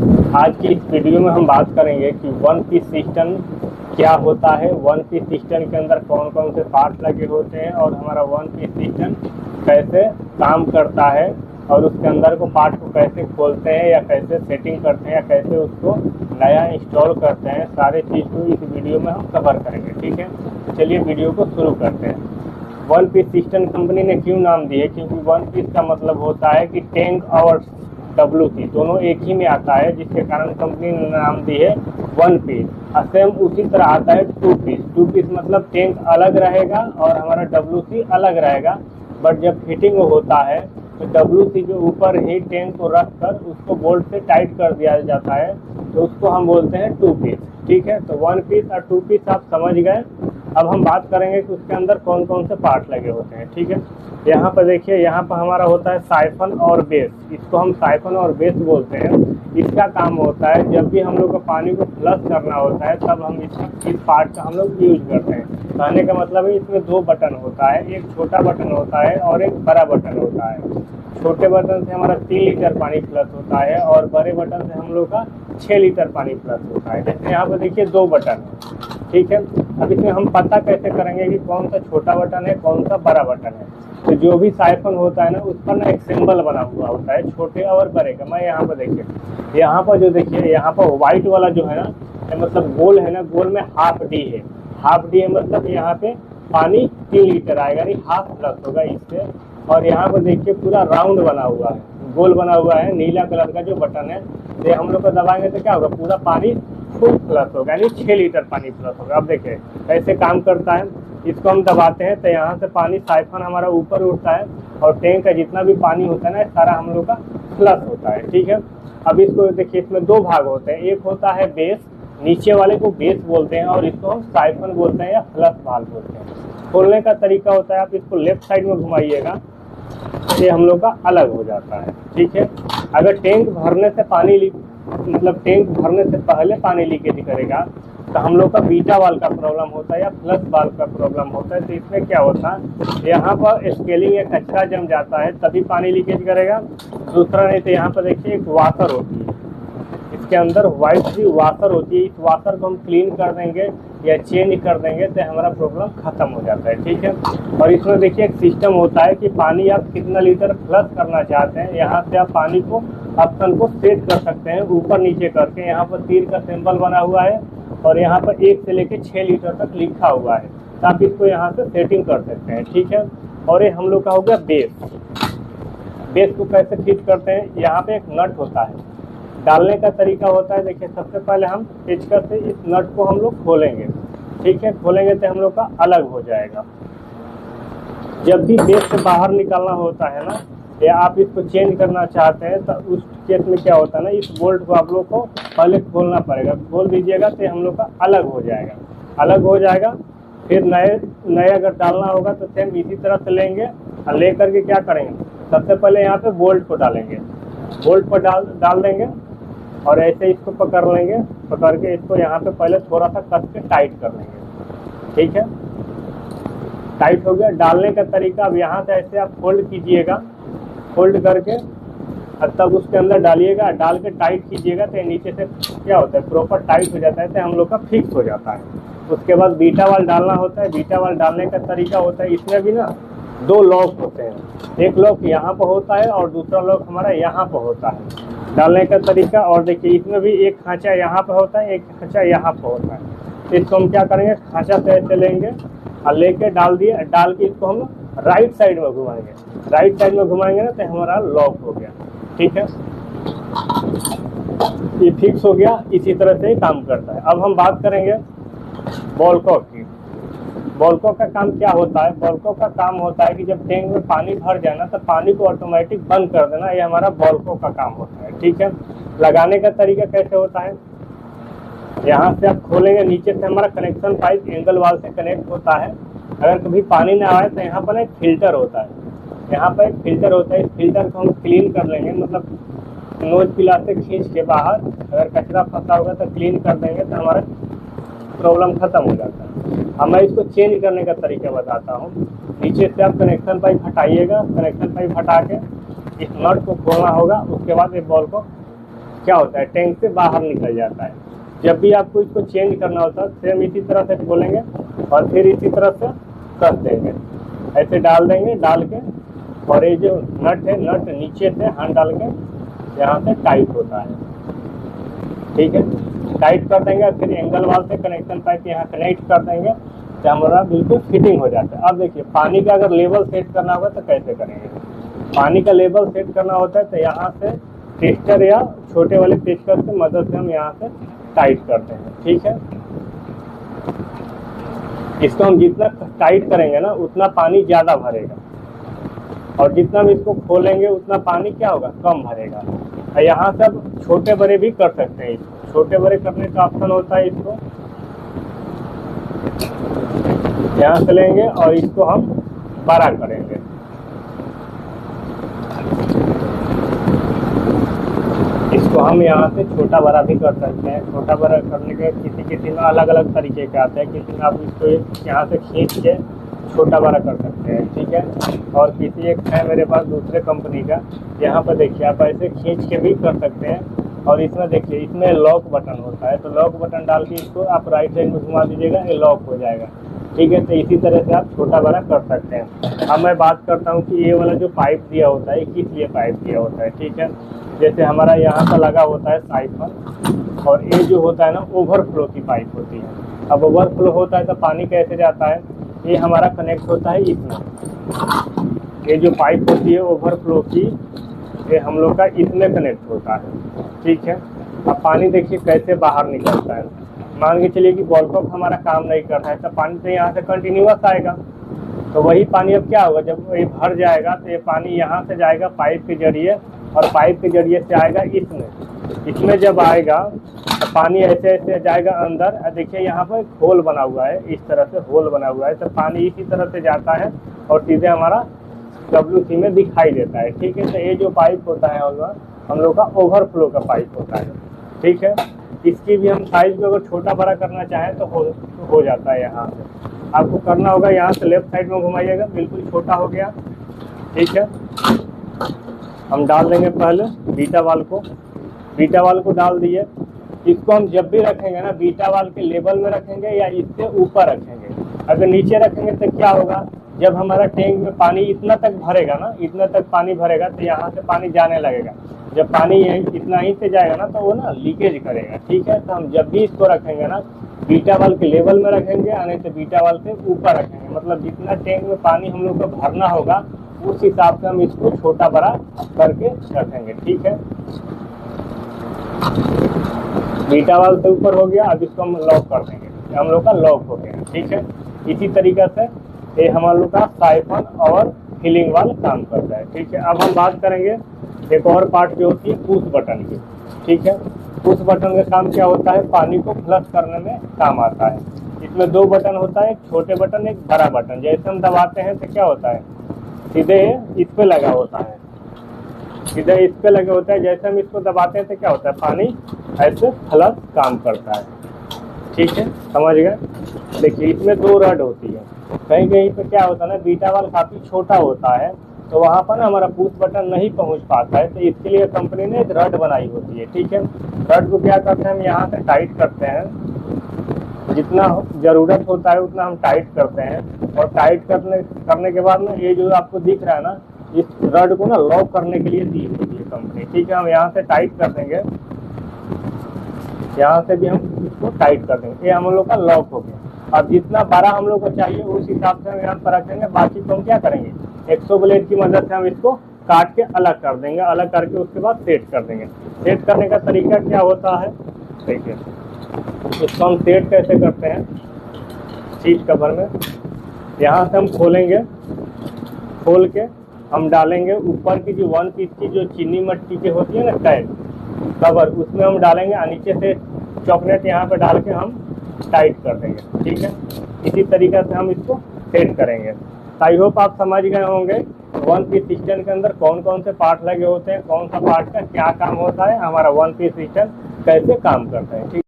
आज की इस वीडियो में हम बात करेंगे कि वन पीस सिस्टम क्या होता है, वन पीस सिस्टम के अंदर कौन कौन से पार्ट लगे होते हैं और हमारा वन पीस सिस्टम कैसे काम करता है और उसके अंदर को पार्ट को कैसे खोलते हैं या कैसे सेटिंग करते हैं या कैसे उसको नया इंस्टॉल करते हैं। सारे चीज़ को इस वीडियो में हम कवर करेंगे। ठीक है, तो चलिए वीडियो को शुरू करते हैं। वन पीस सिस्टम कंपनी ने क्यों नाम दी है? क्योंकि वन पीस का मतलब होता है कि टैंक और WC दोनों एक ही में आता है, जिसके कारण कंपनी ने नाम दी है वन पीस। सेम उसी तरह आता है टू पीस। टू पीस मतलब टैंक अलग रहेगा और हमारा WC अलग रहेगा, बट जब फिटिंग होता है तो WC के ऊपर ही टैंक को रख कर उसको बोल्ट से टाइट कर दिया जाता है, तो उसको हम बोलते हैं टू पीस। ठीक है, तो वन पीस और टू पीस आप समझ गए। अब हम बात करेंगे कि उसके अंदर कौन कौन से पार्ट लगे होते हैं। ठीक है, यहाँ पर देखिए, यहाँ पर हमारा होता है साइफन और बेस। इसको हम साइफन और बेस बोलते हैं। इसका काम होता है जब भी हम लोग को पानी को फ्लश करना होता है तब हम इस पार्ट का हम लोग यूज करते हैं। कहने का मतलब है इसमें दो बटन होता है, एक छोटा बटन होता है और एक बड़ा बटन होता है। छोटे बटन से हमारा 3 लीटर पानी फ्लश होता है और बड़े बटन से हम लोग का 6 लीटर पानी फ्लश होता है। जैसे यहाँ पर देखिए दो बटन है। ठीक है, अब इसमें हम पता कैसे करेंगे कि कौन सा छोटा बटन है कौन सा बड़ा बटन है? तो जो भी साइफन होता है ना, उस पर ना एक सिंबल बना हुआ होता है छोटे और बड़े का। मैं यहाँ पर देखिए, यहाँ पर जो देखिए, यहाँ पर व्हाइट वाला जो है ना, मतलब गोल है ना, गोल में हाफ डी है। हाफ डी है मतलब यहाँ पे पानी 3 लीटर आएगा, यानी हाफ फ्लश होगा इससे। और यहाँ पर देखिए पूरा राउंड बना हुआ है, गोल बना हुआ है, नीला कलर का जो बटन है, ये हम लोग को दबाएंगे तो क्या होगा, पूरा पानी फुल फ्लश होगा, यानी 6 लीटर पानी फ्लश होगा। अब देखिए कैसे काम करता है। इसको हम दबाते हैं तो यहाँ से पानी साइफन हमारा ऊपर उठता है और टैंक का जितना भी पानी होता है ना, सारा हम लोग का फ्लश होता है। ठीक है, अब इसको देखिए, इसमें दो भाग होते हैं। एक होता है बेस, नीचे वाले को बेस बोलते हैं और इसको हम साइफन बोलते हैं या फ्लश वाल्व बोलते हैं। खोलने का तरीका होता है, आप इसको लेफ्ट साइड में घुमाइएगा, ये हम लोग का अलग हो जाता है। ठीक है, अगर टैंक भरने से पानी मतलब टैंक भरने से पहले पानी लीकेज करेगा तो हम लोग का बीटा वाल्व का प्रॉब्लम होता है या फ्लश वाल्व का प्रॉब्लम होता है। तो इसमें क्या होता है, यहाँ पर स्केलिंग या कचरा जम जाता है तभी पानी लीकेज करेगा। दूसरा नहीं तो यहाँ पर देखिए एक वाशर होती है, इसके अंदर व्हाइट सी वाशर होती है। इस वाशर को हम क्लीन कर देंगे या चेंज कर देंगे तो हमारा प्रॉब्लम खत्म हो जाता है। ठीक है, और इसमें देखिए एक सिस्टम होता है कि पानी आप कितना लीटर फ्लश करना चाहते हैं, यहाँ से आप पानी को ऑप्शन को सेट कर सकते हैं ऊपर नीचे करके। यहाँ पर तीर का सिंबल बना हुआ है और यहाँ पर 1 से लेकर 6 लीटर तक लिखा हुआ है, तो आप इसको यहाँ से सेटिंग कर सकते हैं। ठीक है, और ये हम लोग का हो गया बेस। बेस को कैसे फिट करते हैं, यहाँ पे एक नट होता है, डालने का तरीका होता है। देखिए सबसे पहले हम पेचकस से इस नट को हम लोग खोलेंगे। ठीक है, खोलेंगे तो हम लोग का अलग हो जाएगा। जब भी बेस से बाहर निकालना होता है ना, या आप इसको चेंज करना चाहते हैं तो उस केस में क्या होता है ना, इस बोल्ट को आप लोग को पहले खोलना पड़ेगा। खोल दीजिएगा तो हम लोग का अलग हो जाएगा, अलग हो जाएगा। फिर नए अगर डालना होगा तो सेम इसी तरह से लेंगे और ले करके क्या करेंगे, सबसे पहले यहाँ पे बोल्ट को डालेंगे, बोल्ट पर डाल देंगे और ऐसे इसको पकड़ लेंगे। पकड़ के इसको यहाँ पे पहले थोड़ा सा कस के टाइट कर लेंगे। ठीक है, टाइट हो गया। डालने का तरीका, अब यहाँ से ऐसे आप फोल्ड कीजिएगा, फोल्ड करके अब तब उसके अंदर डालिएगा, डाल के टाइट कीजिएगा तो नीचे से क्या होता है, प्रॉपर टाइट हो जाता है, तो हम लोग का फिक्स हो जाता है। उसके बाद बीटा वाल डालना होता है। बीटा वाल डालने का तरीका होता है, इसमें भी ना 2 लॉक होते हैं, एक लॉक यहाँ पर होता है और दूसरा लॉक हमारा यहाँ पर होता है। डालने का तरीका, और देखिए इसमें भी एक खांचा यहाँ पर होता है, एक खांचा यहाँ पर होता है। इसको हम क्या करेंगे, खांचा से ऐसे लेंगे और लेके डाल दिए, डाल के इसको हम राइट साइड में घुमाएंगे। राइट साइड में घुमाएंगे ना तो हमारा लॉक हो गया। ठीक है, ये फिक्स हो गया। इसी तरह से काम करता है। अब हम बात करेंगे बॉल कॉक की। बॉल कॉक का काम क्या होता है? बॉल कॉक का काम होता है कि जब टैंक में पानी भर जाए ना तो पानी को ऑटोमेटिक बंद कर देना, ये हमारा बॉल कॉक का काम होता है। ठीक है, लगाने का तरीका कैसे होता है, यहाँ से आप खोलेंगे, नीचे से हमारा कनेक्शन पाइप एंगल वाल से कनेक्ट होता है। अगर कभी पानी ना आए तो यहाँ पर एक फिल्टर होता है, यहाँ पर एक फिल्टर होता है। इस फिल्टर को हम क्लीन कर लेंगे, मतलब नोज पिला से खींच के बाहर अगर कचरा फंसा होगा तो क्लीन कर देंगे तो हमारा प्रॉब्लम खत्म हो जाता है। अब मैं इसको चेंज करने का तरीका बताता हूँ। नीचे से आप कनेक्शन पाइप हटाइएगा, कनेक्शन पाइप हटा के इस नट को खोलना होगा। उसके बाद एक बॉल को क्या होता है, टैंक से बाहर निकल जाता है। जब भी आपको इसको चेंज करना होता है सेम इसी तरह से खोलेंगे और फिर इसी तरह से कस देंगे, ऐसे डाल देंगे, डाल के और ये जो नट है, नट नीचे से हाथ डाल के यहाँ से टाइट होता है, ठीक है, टाइट कर देंगे। फिर एंगल वाल से कनेक्शन पाइप यहाँ कनेक्ट कर देंगे तो हमारा बिल्कुल फिटिंग हो जाता है। अब देखिए पानी का अगर लेवल सेट करना होगा तो कैसे करेंगे। पानी का लेवल सेट करना होता है तो यहाँ से टेस्टर या छोटे वाले टेस्टर से मदद से हम यहाँ से टाइट करते हैं, ठीक है। इसको हम जितना टाइट करेंगे ना उतना पानी ज़्यादा भरेगा और जितना हम इसको खोलेंगे उतना पानी क्या होगा, कम भरेगा। और यहाँ से अब छोटे बड़े भी कर सकते हैं। इसको छोटे बड़े करने का ऑप्शन होता है, इसको यहाँ से लेंगे और इसको हम बड़ा करेंगे। इसको हम यहाँ से छोटा बड़ा भी कर सकते हैं। छोटा बड़ा करने के किसी में अलग अलग तरीके के आते हैं। किसी में आप इसको यहाँ से खींच के छोटा बड़ा कर सकते हैं, ठीक है। और किसी एक है मेरे पास दूसरे कंपनी का, यहाँ पर देखिए आप ऐसे खींच के भी कर सकते हैं। और इसमें देखिए इसमें लॉक बटन होता है, तो लॉक बटन डाल के इसको आप राइट साइड में घुमा दीजिएगा, ये लॉक हो जाएगा, ठीक है। तो इसी तरह से आप छोटा बड़ा कर सकते हैं। अब मैं बात करता हूँ कि ये वाला जो पाइप दिया होता है किस लिए पाइप दिया होता है, ठीक है। जैसे हमारा यहाँ पर लगा होता है साइफन और ये जो होता है ना ओवरफ्लो की पाइप होती है। अब ओवरफ्लो होता है तो पानी कैसे जाता है, ये हमारा कनेक्ट होता है इसमें। ये जो पाइप होती है ओवरफ्लो की, ये हम लोग का इसमें कनेक्ट होता है, ठीक है। अब पानी देखिए कैसे बाहर निकलता है। मान के चलिए कि बॉल पंप हमारा काम नहीं कर रहा है तो पानी तो यहाँ से कंटिन्यूअस आएगा, तो वही पानी अब क्या होगा, जब ये भर जाएगा तो ये पानी यहाँ से जाएगा पाइप के जरिए और पाइप के जरिए से आएगा इसमें जब आएगा तो पानी ऐसे ऐसे जाएगा अंदर। देखिए यहाँ पर एक होल बना हुआ है, इस तरह से होल बना हुआ है, तो पानी इसी तरह से जाता है और सीधे हमारा WC में दिखाई देता है, ठीक है। तो ये जो पाइप होता है हम लोग का ओवरफ्लो का पाइप होता है, ठीक है। इसकी भी हम साइज को अगर छोटा बड़ा करना चाहें तो हो जाता है। यहाँ से आपको करना होगा, यहाँ से लेफ्ट साइड में घुमाइएगा, बिल्कुल छोटा हो गया, ठीक है। हम डाल देंगे पहले बीटा वाल को डाल दिए। इसको हम जब भी रखेंगे ना बीटा वाल के लेवल में रखेंगे या इससे ऊपर रखेंगे। अगर नीचे रखेंगे तो क्या होगा, जब हमारा टैंक में पानी इतना तक भरेगा ना, इतना तक पानी भरेगा तो यहाँ से पानी जाने लगेगा। जब पानी इतना ही से जाएगा ना तो वो ना लीकेज करेगा, ठीक है। तो हम जब भी इसको रखेंगे ना बीटा वाल के लेवल में रखेंगे या नहीं तो बीटा वाल से ऊपर रखेंगे। मतलब जितना टैंक में पानी हम लोग को भरना होगा उस हिसाब से हम इसको छोटा बड़ा करके रखेंगे, ठीक है। बीटा वाल से ऊपर हो गया, अब इसको हम लॉक कर देंगे, हम लोग का लॉक हो गया, ठीक है। इसी तरीके से ये हमारे लोग का साइफन और फिलिंग वाल काम करता है, ठीक है। अब हम बात करेंगे एक और पार्ट जो होती है पुश बटन की, ठीक है। पुश बटन का काम क्या होता है, पानी को फ्लश करने में काम आता है। इसमें दो बटन होता है, एक छोटे बटन एक बड़ा बटन। जैसे हम दबाते हैं तो क्या होता है, सीधे इस पे लगा होता है, सीधे इस पे लगे होता है। जैसे हम इसको दबाते हैं तो क्या होता है, पानी ऐसे फ्लश काम करता है, ठीक है, समझ गए। देखिए इसमें दो रड होती है, कहीं कहीं पे क्या होता है ना बीटा वाल काफ़ी छोटा होता है तो वहाँ पर ना हमारा पुश बटन नहीं पहुँच पाता है, तो इसके लिए कंपनी ने एक रड बनाई होती है, ठीक है। रड को क्या करते हैं हम यहाँ से टाइट करते हैं, जितना ज़रूरत होता है उतना हम टाइट करते हैं। और टाइट करने के बाद ना ये जो आपको दिख रहा है ना, इस रड को ना लॉक करने के लिए दी होती है कंपनी, ठीक है। हम यहाँ से टाइट कर देंगे, यहाँ से भी हम इसको टाइट कर देंगे, ये हम लोग का लॉक हो गया। अब जितना बड़ा हम लोग को चाहिए उस हिसाब से हम यहाँ पर रखेंगे। बाकी तो हम क्या करेंगे, 100 ब्लेड की मदद से हम इसको काट के अलग कर देंगे, अलग करके उसके बाद सेट कर देंगे। सेट करने का तरीका क्या होता है, देखिए इसको हम सेट कैसे करते हैं। सीट कवर में यहाँ से हम खोलेंगे, खोल के हम डालेंगे ऊपर की जो 1 पीस की जो चीनी मट्टी की होती है ना टैग कवर, उसमें हम डालेंगे और नीचे से चॉकलेट यहाँ पे डाल के हम टाइट कर देंगे, ठीक है। इसी तरीके से हम इसको सेट करेंगे। आई होप आप समझ गए होंगे 1 पीस सिस्टम के अंदर कौन कौन से पार्ट लगे होते हैं, कौन सा पार्ट का क्या काम होता है, हमारा 1 पीस सिस्टम कैसे काम करता है, ठीक।